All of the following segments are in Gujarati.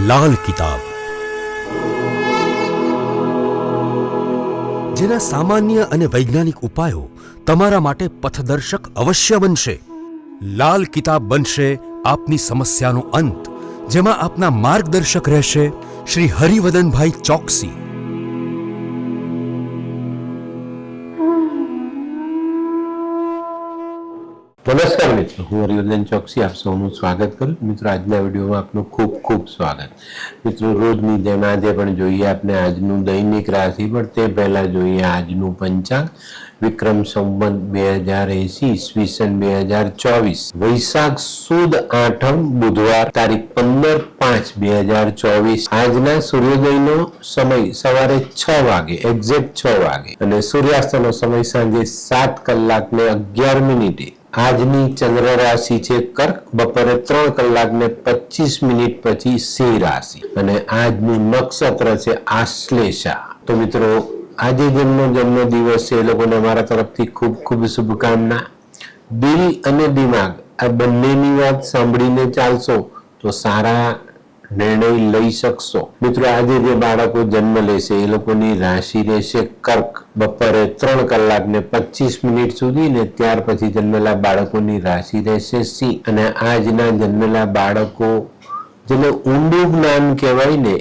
લાલ કિતાબ, જેના સામાન્ય અને વૈજ્ઞાનિક ઉપાયો તમારા માટે પથદર્શક અવશ્ય બનશે. લાલ કિતાબ બનશે આપની સમસ્યાનો અંત, જેમાં આપના માર્ગદર્શક રહેશે શ્રી હરિવદનભાઈ ચોકસી. નમસ્કાર મિત્રો, હું હરિવર્ધન ચોકસી આપ સૌનું સ્વાગત કરું. મિત્રો, આજના વિડીયોમાં આપનું ખૂબ ખૂબ સ્વાગત. મિત્રો, રોજની જેમ આજે પણ જોઈએ આપણે આજનું દૈનિક રાશિફળ. તે પહેલા જોઈએ આજનું પંચાંગ. વિક્રમ સંવત 2080 ઈસવીસન 2024 વૈશાખ સુદ 8મ બુધવાર તારીખ 15/5/2024. આજના સૂર્યોદયનો સમય સવારે 6 વાગે એક્ઝેક્ટ 6 વાગે અને સૂર્યાસ્તનો સમય સાંજે 7 કલાક ને 11 મિનિટે. આજની ચંદ્ર રાશિ છે કર્ક. બપોરે 3 કલાક ને 25 મિનિટ પછી સિંહ રાશિ અને આજનું નક્ષત્ર છે આશ્લેષા. તો મિત્રો, આજે જેમનો જન્મ દિવસ છે એ લોકોને અમારા તરફથી ખૂબ ખૂબ શુભકામના. દિલ અને દિમાગ આ બંનેની વાત સાંભળીને ચાલશો તો સારા નિર્ણય લઈ શકશો. મિત્રો, આજે જે બાળકો જન્મ લેશે એ લોકોની રાશિ રહેશે કર્ક. બપોરે 3 કલાક ને 25 મિનિટ સુધી ને ત્યાર પછી જન્મેલા બાળકોની રાશિ રહેશે સિંહ. અને આજના જન્મેલા બાળકો જેને ઊંડું જ્ઞાન કહેવાય ને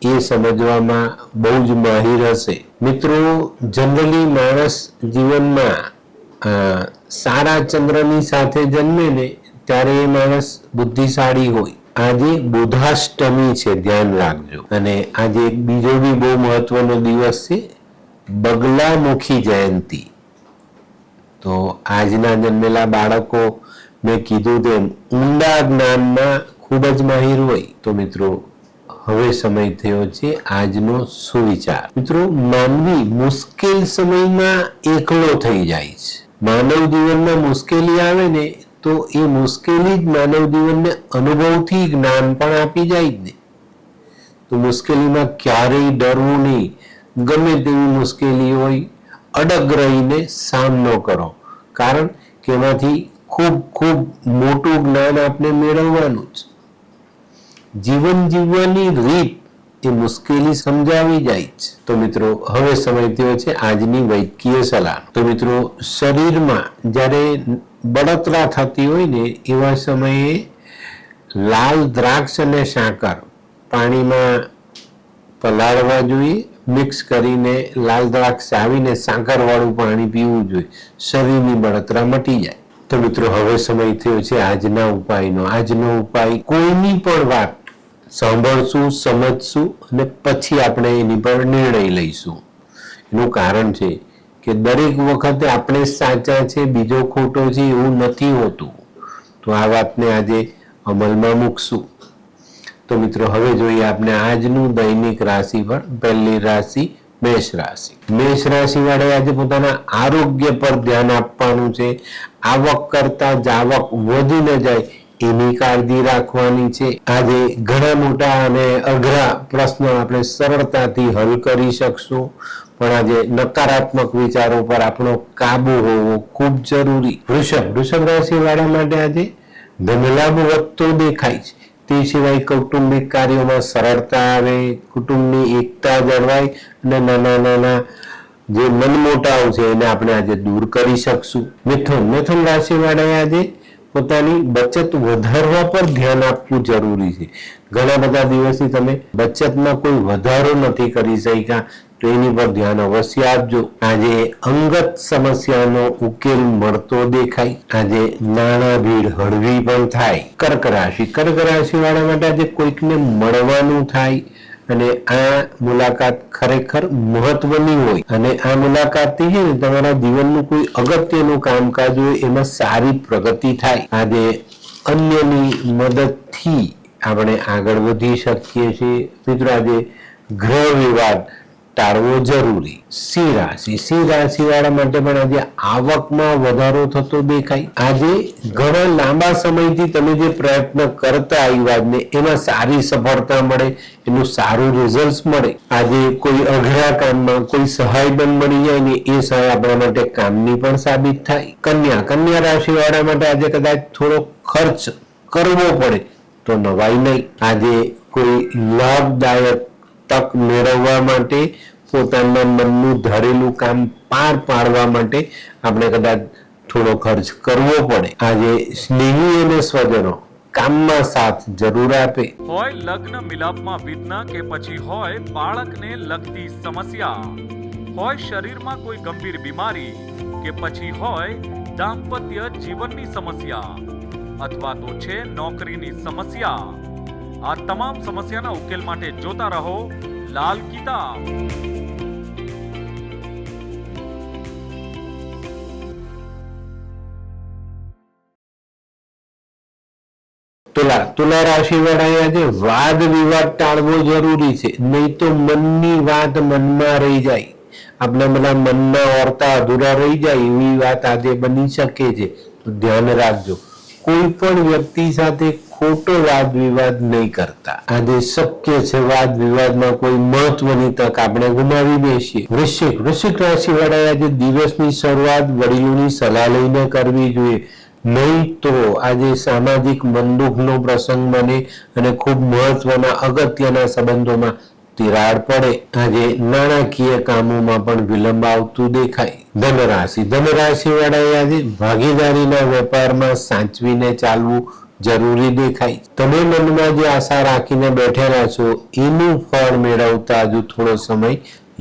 એ સમજવામાં બહુ જ માહિર હશે. મિત્રો, જનરલી માણસ જીવનમાં સારા ચંદ્રની સાથે જન્મે ને ત્યારે એ માણસ બુદ્ધિશાળી હોય. આજે બુધાષ્ટમી છે, ધ્યાન રાખજો. અને આજે એક બીજો બી બહુ મહત્વનો દિવસ છે, બગલામુખી જયંતિ. તો આજના જન્મેલા બાળકો મેં કીધું તેમ ઊંડા જ્ઞાનમાં ખૂબ જ માહિર હોય. તો મિત્રો, હવે સમય થયો છે આજનો સુવિચાર. મિત્રો, માનવી મુશ્કેલ સમયમાં એકલો થઈ જાય છે. માનવ જીવનમાં મુશ્કેલી આવે ને તો એ મુશ્કેલી જ માનવ જીવનને અનુભવથી જ્ઞાન પણ આપી જાય જ ને. તો મુશ્કેલીમાં ક્યારેય ડરવું નહીં. ગમે તેવી મુશ્કેલી હોય અડગ રહીને સામનો કરો, કારણ કે એમાંથી ખૂબ ખૂબ મોટું જ્ઞાન આપણે મેળવવાનું છે. જીવન જીવવાની રીત એ મુશ્કેલી સમજાવી જાય છે. તો મિત્રો, હવે સમય થયો છે આજની વૈદ્યકીય સલાહ. તો મિત્રો, શરીરમાં જ્યારે બળતરા થતી હોય ને એવા સમયે લાલ દ્રાક્ષ અને સાકર પાણીમાં પલાળવા જોઈએ. મિક્સ કરીને લાલ દ્રાક્ષ આવીને સાકર વાળું પાણી પીવું જોઈએ. શરીરની બળતરા મટી જાય. તો મિત્રો, હવે સમય થયો છે આજના ઉપાયનો. આજનો ઉપાય કોઈની પણ વાત સાંભળશું, સમજશું અને પછી આપણે એની પર નિર્ણય લઈશું. એનું કારણ છે કે દરેક વખતે આપણે સાચા છે બીજો ખોટો છે એવું નથી હોતું. તો આ વાતને આજે અમલમાં મૂકશું. તો મિત્રો, હવે જોઈએ આપણે આજનું દૈનિક રાશિફળ. પહેલી રાશિ મેષ રાશિ. મેષ રાશિ વાળે આજે પોતાના આરોગ્ય પર ધ્યાન આપવાનું છે. આવક કરતા જાવક વધી ન જાય એની કાળજી રાખવાની છે. આજે ઘણા મોટા અને અઘરા પ્રશ્નો આપણે સરળતાથી હલ કરી શકશું, પણ આજે નકારાત્મક વિચારો પર આપણો કાબુ હોવો ખૂબ જરૂરી. વૃષભ રાશિ વાળા માટે આજે ધનલાભ વધતો દેખાય છે. તે સિવાય કૌટુંબિક કાર્યોમાં સરળતા આવે, કુટુંબની એકતા જળવાય અને નાના નાના જે મનમોટાવ છે એને આપણે આજે દૂર કરી શકશું. મિથુન રાશિ વાળાએ આજે પોતાની બચત વધારવા પર ધ્યાન આપવું જરૂરી છે. ઘણા બધા દિવસથી તમે બચતમાં કોઈ વધારો નથી કરી શક્યા, તો એની પર ધ્યાન અવશ્ય આપજો. આજે અંગત સમસ્યાનો ઉકેલ મળતો દેખાય. આજે નાણાં ભીડ હળવી પણ થાય. કર્ક રાશિ વાળા માટે આજે કોઈકને મળવાનું થાય અને આ મુલાકાત ખરેખર મહત્વની હોય. અને આ મુલાકાતથી છે ને તમારા જીવનનું કોઈ અગત્યનું કામકાજ હોય એમાં સારી પ્રગતિ થાય. આજે અન્યની મદદથી આપણે આગળ વધી શકીએ છીએ. મિત્રો, આજે ગ્રહ વિવાદ ટાળવો જરૂરી. સિંહ રાશિ વાળા માટે પણ આજે આવકમાં વધારો થતો દેખાય. આજે ઘણા લાંબા સમયથી તમે જે પ્રયત્ન કરતા આવ્યા ને એમાં સારી સફળતા મળે, એનું સારું રિઝલ્ટ મળે. આજે કોઈ અઘરા કામમાં કોઈ સહાય પણ મળી જાય ને એ સહાય આપણા માટે કામની પણ સાબિત થાય. કન્યા રાશિ વાળા માટે આજે કદાચ થોડો ખર્ચ કરવો પડે, તો નવાઈ નહીં. આજે કોઈ લાભદાયક તક મેળવવા માટે, પોતાના મનનું ધારેલું કામ પાર પાડવા માટે આપણે કદાચ થોડો ખર્ચ કરવો પડે. આજે સ્નેહી અને સ્વજનો કામમાં સાથ જરૂર આપે. હોય લગ્ન મિલાપમાં વિઘ્ન કે પછી હોય બાળકને લગતી સમસ્યા, હોય શરીરમાં કોઈ ગંભીર બીમારી કે પછી હોય દાંપત્ય જીવનની સમસ્યા અથવા તો છે નોકરીની સમસ્યા, આ તમામ સમસ્યાના ઉકેલ માટે જોતા રહો લાલ કિતાબ. તુલા રાશિ વાળાએ આજે વાદ વિવાદ ટાળવો જરૂરી છે, નહીં તો મનની વાત મનમાં રહી જાય. આપણા બધા મનના ઓરતા અધૂરા રહી જાય એવી વાત આજે બની શકે છે. તો ધ્યાન રાખજો, કોઈ પણ વ્યક્તિ સાથે ખોટો વાદ વિવાદ નહીં કરતા. આજે શક્ય છે વાદ વિવાદમાં કોઈ મહત્વની તક આપણે ગુમાવી બેસીએ. વૃશ્ચિક રાશિ વાળાએ આજે દિવસની શરૂઆત વડીલોની સલાહ લઈને કરવી જોઈએ, નહીં તો આજે સામાજિક બંદૂકનો પ્રસંગ બને અને ખૂબ મહત્વના અગત્યના સંબંધોમાં તિરાડ પડે. આજે નાણાકીય કામોમાં પણ વિલંબ આવતું દેખાય. ધનરાશિ વાળાએ આજે ભાગીદારીના વેપારમાં સાચવીને ચાલવું જરૂરી દેખાય. તમે મનમાં જે આશા રાખીને બેઠેલા છો એનું ફળ મેળવતા હજુ થોડો સમય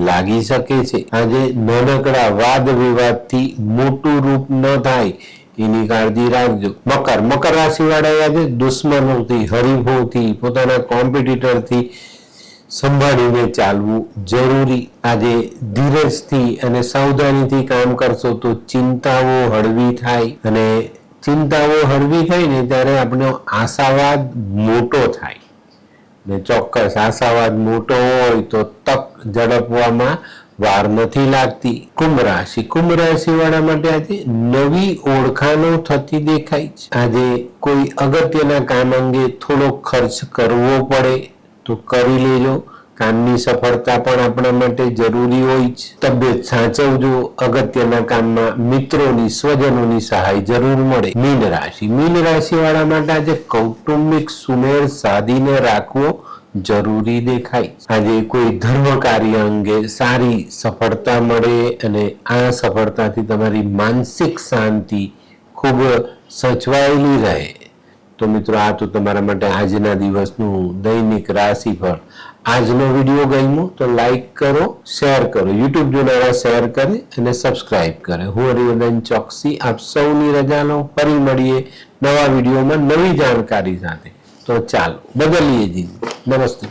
લાગી શકે છે. આજે નાનકડા વાદ વિવાદથી મોટું રૂપ ન થાય એની કાળજી રાખજો. મકર રાશિ વાળાએ આજે દુશ્મનોથી, હરીફોથી, પોતાના કોમ્પિટિટરથી સંભાળીને ચાલવું જરૂરી. આજે ધીરજથી અને સાવધાનીથી કામ કરશો તો ચિંતાઓ હળવી થાય, અને ચિંતાઓ હળવી થાય ને ત્યારે આપણો આશાવાદ મોટો થાય. ને ચોક્કસ આશાવાદ મોટો હોય તો તક ઝડપવામાં વાર નથી લાગતી. કુંભ રાશિ વાળા માટે આજે નવી ઓળખાણો થતી દેખાય છે. આજે કોઈ અગત્યના કામ અંગે થોડો ખર્ચ કરવો પડે તો કરી લેજો. કામની સફળતા પણ આપણા માટે જરૂરી હોય છે. તબિયત સાચવજો. અગત્યના કામમાં મિત્રોની, સ્વજનોની સહાય જરૂર મળે. મીન રાશિ વાળા માટે આજે કૌટુંબિક સુમેળ સાધીને રાખવો જરૂરી દેખાય. આજે કોઈ ધર્મ કાર્ય અંગે સારી સફળતા મળે અને આ સફળતાથી તમારી માનસિક શાંતિ ખૂબ સચવાયેલી રહે. તો મિત્રો, આ તો તમારા માટે આજના દિવસનું દૈનિક રાશિફળ. આજનો વિડીયો ગમ્યો તો લાઈક કરો, શેર કરો. યુટ્યુબ જોનારા શેર કરે અને સબસ્ક્રાઇબ કરે. હું હરિવર્ધન ચોકસી આપ સૌની રજા લો. ફરી મળીએ નવા વિડીયોમાં નવી જાણકારી સાથે. તો ચાલો બદલીએ જી. નમસ્તે.